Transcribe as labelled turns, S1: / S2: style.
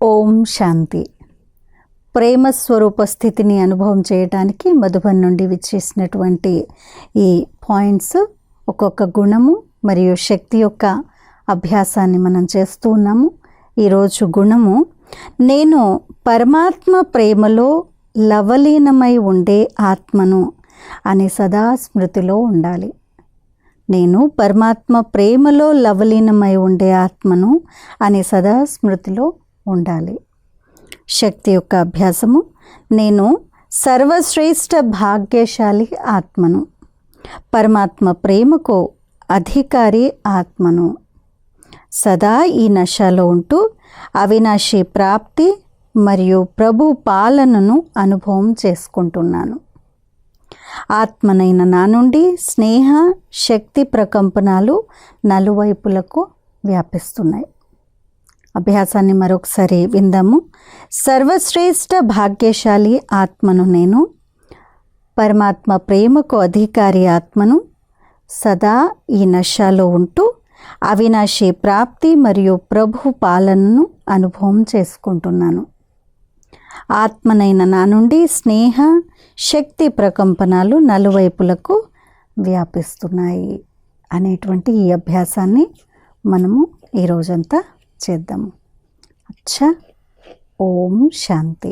S1: ఓం శాంతి. ప్రేమ స్వరూప స్థితిని అనుభవం చేయడానికి మధుబన్ నుండి విచ్చేసినటువంటి ఈ పాయింట్స్, ఒక్కొక్క గుణము మరియు శక్తి యొక్క అభ్యాసాన్ని మనం చేస్తూ ఉన్నాము. ఈరోజు గుణము, నేను పరమాత్మ ప్రేమలో లవలీనమై ఉండే ఆత్మను అనే సదా స్మృతిలో ఉండాలి. నేను పరమాత్మ ప్రేమలో లవలీనమై ఉండే ఆత్మను అనే సదా స్మృతిలో ఉండాలి. శక్తి యొక్క అభ్యాసము, నేను సర్వశ్రేష్ఠ భాగ్యశాలి ఆత్మను, పరమాత్మ ప్రేమకు అధికారి ఆత్మను, సదా ఈ నశలో ఉంటూ అవినాశి ప్రాప్తి మరియు ప్రభు పాలనను అనుభవం చేసుకుంటున్నాను. ఆత్మనైన నా నుండి స్నేహ శక్తి ప్రకంపనాలు నలువైపులకు వ్యాపిస్తున్నాయి. అభ్యాసాన్ని మరొకసారి విందాము. సర్వశ్రేష్ఠ భాగ్యశాలి ఆత్మను నేను, పరమాత్మ ప్రేమకు అధికారి ఆత్మను, సదా ఈ నశలో ఉంటూ అవినాశి ప్రాప్తి మరియు ప్రభు పాలనను అనుభవం చేసుకుంటున్నాను. ఆత్మనైన నా నుండి స్నేహ శక్తి ప్రకంపనాలు నలువైపులకు వ్యాపిస్తున్నాయి అనేటువంటి ఈ అభ్యాసాన్ని మనము ఈరోజంతా చేద్దాము. అచ్చా. ఓం శాంతి.